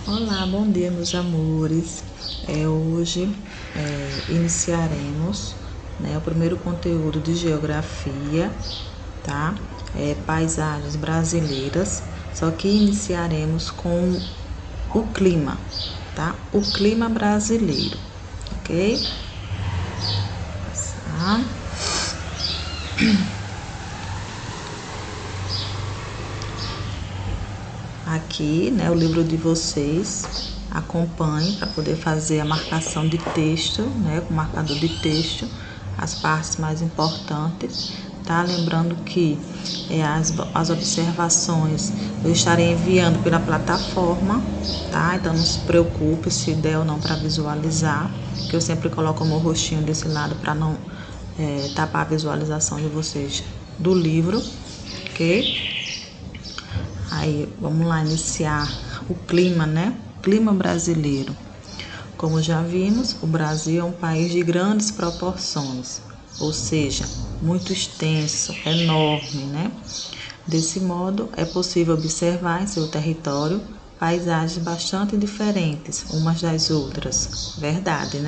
Olá, bom dia, meus amores. Hoje iniciaremos, o primeiro conteúdo de geografia, tá? Paisagens brasileiras, só que iniciaremos com o clima, tá? O clima brasileiro, ok? Tá? Aqui, o livro de vocês, acompanhe para poder fazer a marcação de texto, com o marcador de texto, as partes mais importantes, tá? Lembrando que as observações eu estarei enviando pela plataforma, tá? Então não se preocupe se der ou não para visualizar, que eu sempre coloco o meu rostinho desse lado para não tapar a visualização de vocês do livro, ok? Aí, vamos lá iniciar o clima, Clima brasileiro. Como já vimos, o Brasil é um país de grandes proporções, ou seja, muito extenso, enorme, Desse modo, é possível observar em seu território paisagens bastante diferentes umas das outras. Verdade,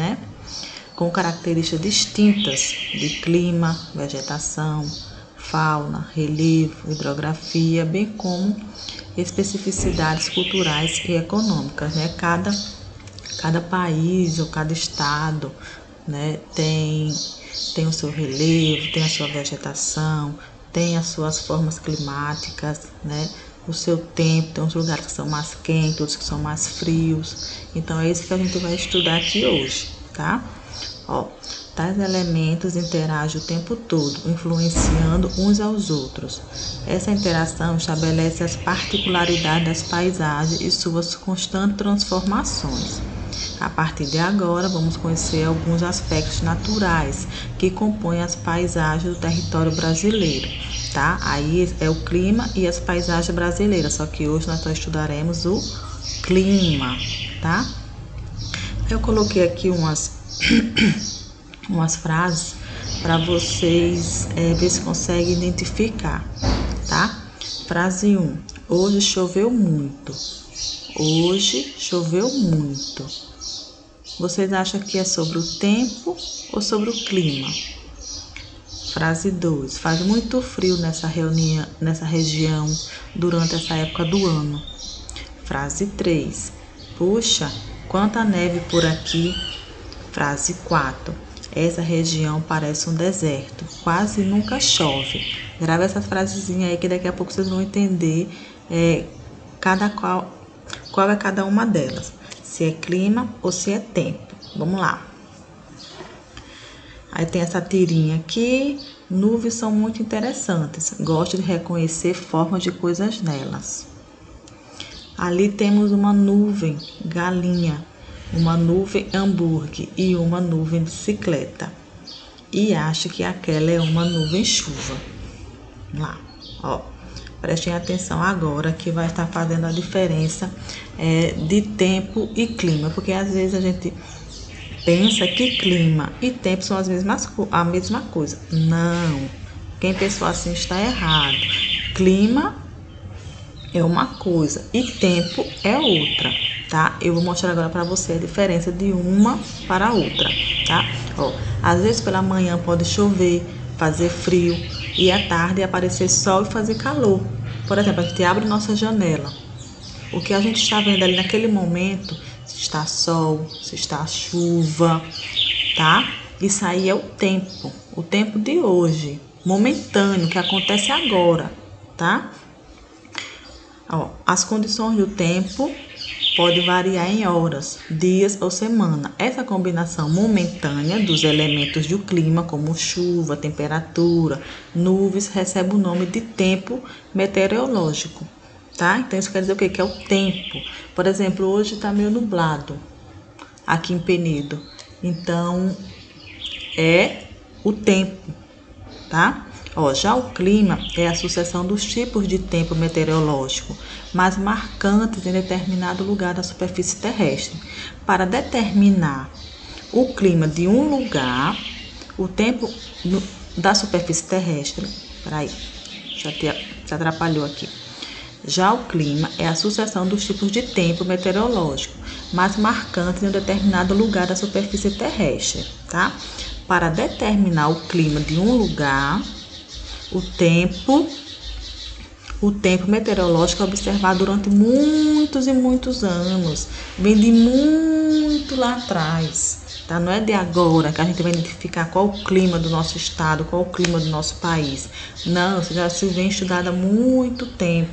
Com características distintas de clima, vegetação, fauna, relevo, hidrografia, bem como especificidades culturais e econômicas, Cada país ou cada estado, tem o seu relevo, tem a sua vegetação, tem as suas formas climáticas, O seu tempo, tem uns lugares que são mais quentes, outros que são mais frios. Então é isso que a gente vai estudar aqui hoje, tá? Tais elementos interagem o tempo todo, influenciando uns aos outros. Essa interação estabelece as particularidades das paisagens e suas constantes transformações. A partir de agora, vamos conhecer alguns aspectos naturais que compõem as paisagens do território brasileiro, tá? Aí é o clima e as paisagens brasileiras, só que hoje nós só estudaremos o clima, tá? Eu coloquei aqui umas frases para vocês ver se conseguem identificar, tá? Frase 1. Hoje choveu muito. Hoje choveu muito. Vocês acham que é sobre o tempo ou sobre o clima? Frase 2. Faz muito frio nessa região durante essa época do ano. Frase 3. Puxa, quanta neve por aqui. Frase 4. Essa região parece um deserto, quase nunca chove. Grava essas frasezinhas aí que daqui a pouco vocês vão entender qual é cada uma delas. Se é clima ou se é tempo. Vamos lá. Aí tem essa tirinha aqui. Nuvens são muito interessantes. Gosto de reconhecer formas de coisas nelas. Ali temos uma nuvem galinha, uma nuvem hambúrguer e uma nuvem bicicleta. E acho que aquela é uma nuvem chuva. Vamos lá, Prestem atenção agora que vai estar fazendo a diferença de tempo e clima, porque às vezes a gente pensa que clima e tempo são a mesma coisa. Não, quem pensou assim está errado. Clima é uma coisa e tempo é outra, tá? Eu vou mostrar agora para você a diferença de uma para a outra, tá? Às vezes pela manhã pode chover, fazer frio e à tarde aparecer sol e fazer calor. Por exemplo, a gente abre nossa janela. O que a gente está vendo ali naquele momento, se está sol, se está chuva, tá? Isso aí é o tempo de hoje, momentâneo, que acontece agora, tá? As condições do tempo podem variar em horas, dias ou semana. Essa combinação momentânea dos elementos do clima, como chuva, temperatura, nuvens, recebe o nome de tempo meteorológico, tá? Então isso quer dizer o quê? Que é o tempo. Por exemplo, hoje está meio nublado aqui em Penedo. Então é o tempo, tá? Já o clima é a sucessão dos tipos de tempo meteorológico mais marcantes em determinado lugar da superfície terrestre. Para determinar o clima de um lugar, o tempo da superfície terrestre, se atrapalhou aqui, Já o clima é a sucessão dos tipos de tempo meteorológico mais marcantes em um determinado lugar da superfície terrestre, tá? Para determinar o clima de um lugar, o tempo meteorológico é observado durante muitos e muitos anos, vem de muito lá atrás, tá? Não é de agora que a gente vai identificar qual o clima do nosso estado, qual o clima do nosso país. Não, isso já se vem estudado há muito tempo,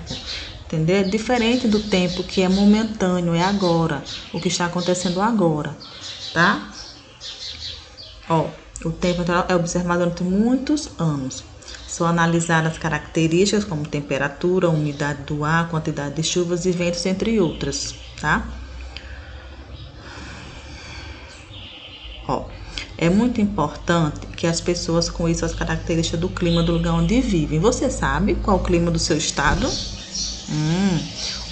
entendeu? É diferente do tempo que é momentâneo, é agora, o que está acontecendo agora, tá? Ó, o tempo é observado durante muitos anos. São analisadas características como temperatura, umidade do ar, quantidade de chuvas e ventos, entre outras, tá? Ó, é muito importante que as pessoas conheçam as características do clima do lugar onde vivem. Você sabe qual o clima do seu estado?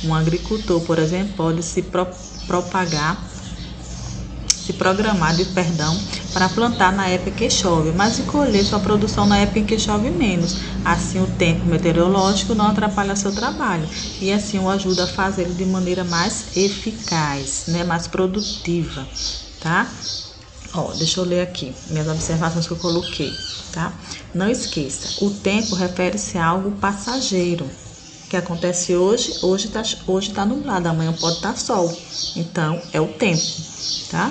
Um agricultor, por exemplo, pode se programar para plantar na época que chove, mas e colher sua produção na época em que chove menos. Assim, o tempo meteorológico não atrapalha seu trabalho e assim o ajuda a fazê-lo de maneira mais eficaz, né, mais produtiva, tá? Ó, deixa eu ler aqui minhas observações que eu coloquei, tá? Não esqueça, o tempo refere-se a algo passageiro, que acontece hoje tá nublado, amanhã pode estar sol. Então, é o tempo, tá?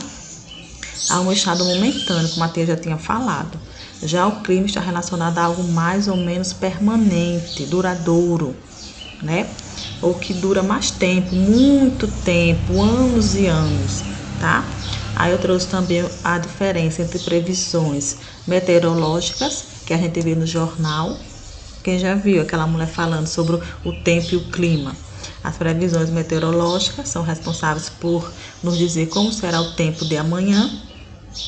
Há um estado momentâneo, como a tia já tinha falado. Já o clima está relacionado a algo mais ou menos permanente, duradouro, né? Ou que dura mais tempo, muito tempo, anos e anos, tá? Aí eu trouxe também a diferença entre previsões meteorológicas, que a gente vê no jornal. Quem já viu aquela mulher falando sobre o tempo e o clima? As previsões meteorológicas são responsáveis por nos dizer como será o tempo de amanhã,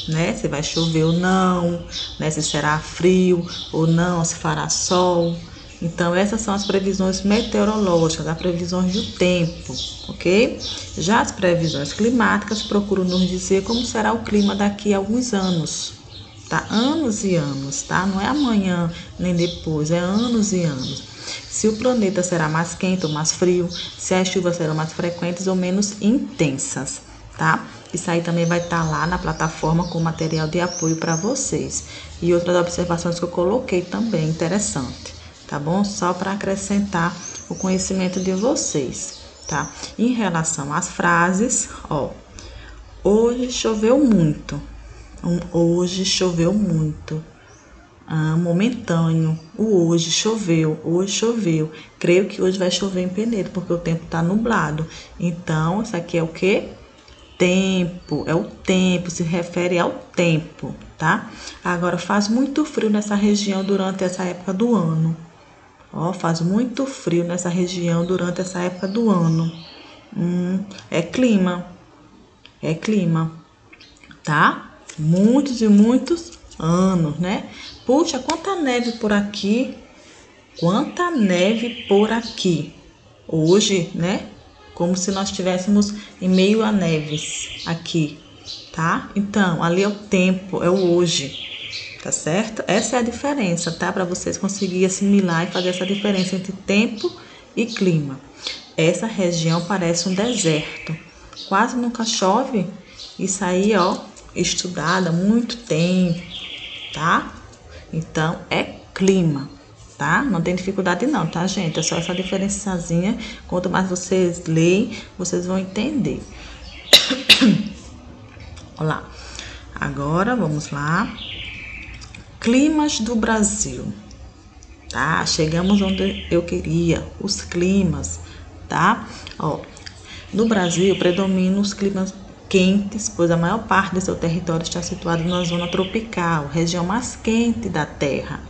né? Se vai chover ou não, né? Se será frio ou não, se fará sol. Então, essas são as previsões meteorológicas, as previsões do tempo, ok? Já as previsões climáticas procuram nos dizer como será o clima daqui a alguns anos, tá? Anos e anos, tá? Não é amanhã nem depois, é anos e anos. Se o planeta será mais quente ou mais frio, se as chuvas serão mais frequentes ou menos intensas, tá? Isso aí também vai estar lá na plataforma com material de apoio para vocês. E outras observações que eu coloquei também, interessante, tá bom? Só para acrescentar o conhecimento de vocês, tá? Em relação às frases, ó, hoje choveu muito. Hoje choveu muito. Momentâneo. O hoje choveu. Creio que hoje vai chover em Penedo, porque o tempo está nublado. Então, isso aqui é o quê? Tempo. É o tempo, se refere ao tempo, tá? Agora, faz muito frio nessa região durante essa época do ano. Ó, faz muito frio nessa região durante essa época do ano. É clima. É clima, tá? Muitos e muitos anos, né? Puxa, quanta neve por aqui. Quanta neve por aqui. Hoje, né? Como se nós estivéssemos em meio a neves aqui, tá? Então, ali é o tempo, é o hoje, tá certo? Essa é a diferença, tá? Para vocês conseguirem assimilar e fazer essa diferença entre tempo e clima. Essa região parece um deserto. Quase nunca chove. Isso aí, ó, estudado há muito tempo, tá? Então, é clima, tá? Não tem dificuldade não, tá, gente? É só essa diferençazinha. Quanto mais vocês leem, vocês vão entender. Olha lá. Agora, vamos lá. Climas do Brasil, tá? Chegamos onde eu queria, os climas, tá? Ó, no Brasil, predominam os climas quentes, pois a maior parte do seu território está situado na zona tropical, região mais quente da Terra.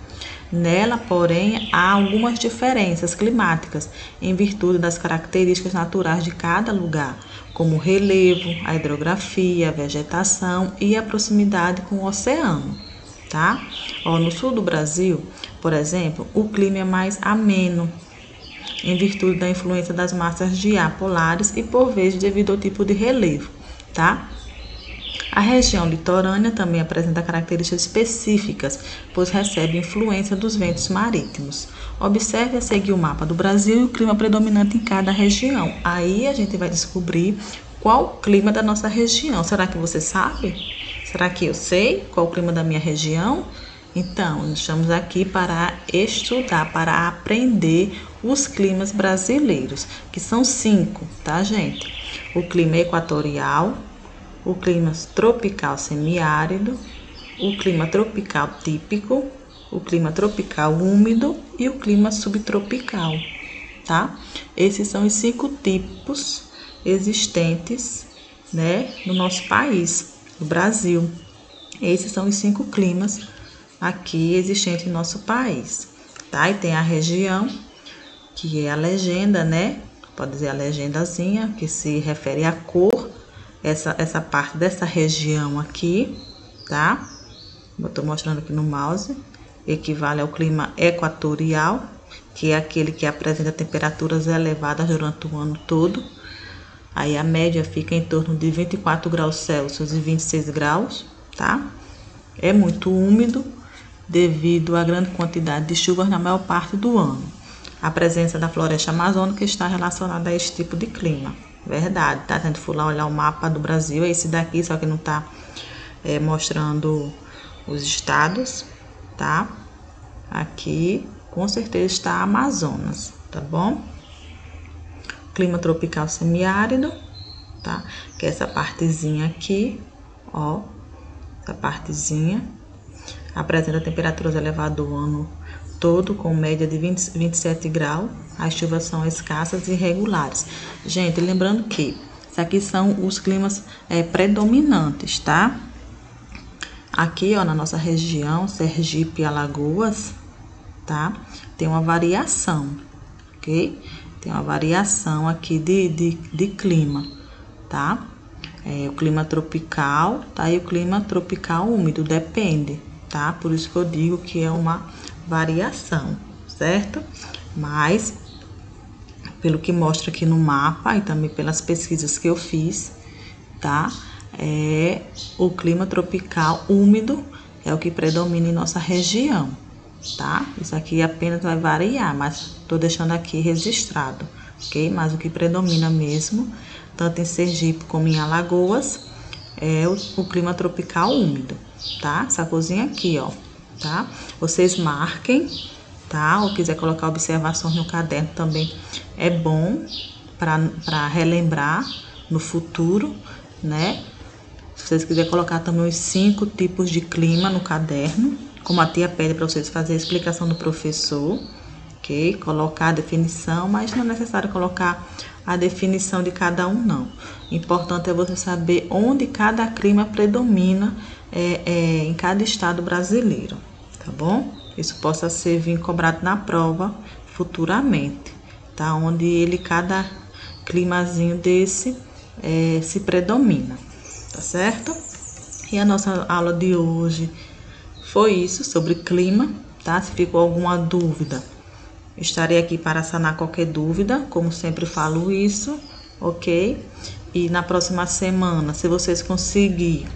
Nela, porém, há algumas diferenças climáticas, em virtude das características naturais de cada lugar, como o relevo, a hidrografia, a vegetação e a proximidade com o oceano, tá? Ó, no sul do Brasil, por exemplo, o clima é mais ameno, em virtude da influência das massas de ar polares e, por vezes, devido ao tipo de relevo, tá? A região litorânea também apresenta características específicas, pois recebe influência dos ventos marítimos. Observe a seguir o mapa do Brasil e o clima predominante em cada região. Aí a gente vai descobrir qual o clima da nossa região. Será que você sabe? Será que eu sei qual o clima da minha região? Então, nós estamos aqui para estudar, para aprender os climas brasileiros, que são 5, tá, gente? O clima equatorial, o clima tropical semiárido, o clima tropical típico, o clima tropical úmido e o clima subtropical, tá? Esses são os 5 tipos existentes, né, no nosso país, no Brasil. Esses são os 5 climas aqui existentes no nosso país, tá? E tem a região, que é a legenda, né? Pode dizer a legendazinha, que se refere à cor, essa parte dessa região aqui, tá? Eu tô mostrando aqui no mouse, equivale ao clima equatorial, que é aquele que apresenta temperaturas elevadas durante o ano todo. Aí a média fica em torno de 24 graus Celsius e 26 graus, tá? É muito úmido devido à grande quantidade de chuvas na maior parte do ano. A presença da floresta amazônica está relacionada a esse tipo de clima. Verdade, tá? Se a gente for lá olhar o mapa do Brasil, é esse daqui, só que não tá mostrando os estados, tá? Aqui, com certeza, está a Amazonas, tá bom? Clima tropical semiárido, tá? Que é essa partezinha aqui, ó. Essa partezinha. Apresenta temperaturas elevadas o ano todo, com média de 27 graus. As chuvas são escassas e irregulares. Gente, lembrando que isso aqui são os climas predominantes, tá? Aqui, ó, na nossa região, Sergipe e Alagoas, tá? Tem uma variação, ok? Tem uma variação aqui de clima, tá? O clima tropical, tá? E o clima tropical úmido, depende, tá? Por isso que eu digo que é uma variação, certo? Mas, pelo que mostra aqui no mapa e também pelas pesquisas que eu fiz, tá? O clima tropical úmido é o que predomina em nossa região, tá? Isso aqui apenas vai variar, mas tô deixando aqui registrado, ok? Mas o que predomina mesmo, tanto em Sergipe como em Alagoas, é o clima tropical úmido, tá? Essa coisinha aqui, ó, tá? Vocês marquem, tá? Ou quiser colocar observações no caderno também é bom para relembrar no futuro, né? Se vocês quiserem colocar também os 5 tipos de clima no caderno, como a tia pede para vocês fazerem a explicação do professor, ok? Colocar a definição, mas não é necessário colocar a definição de cada um, não. O importante é você saber onde cada clima predomina em cada estado brasileiro, tá bom? Isso possa ser vir cobrado na prova futuramente, tá? Onde cada climazinho desse se predomina, tá certo? E a nossa aula de hoje foi isso, sobre clima, tá? Se ficou alguma dúvida, estarei aqui para sanar qualquer dúvida, como sempre falo isso, ok? E na próxima semana, se vocês conseguirem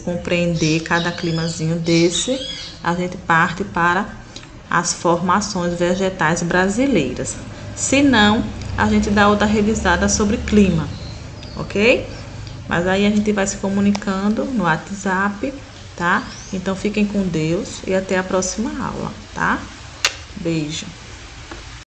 compreender cada climazinho desse, a gente parte para as formações vegetais brasileiras. Se não, a gente dá outra revisada sobre clima, ok? Mas aí a gente vai se comunicando no WhatsApp, tá? Então fiquem com Deus e até a próxima aula, tá? Beijo.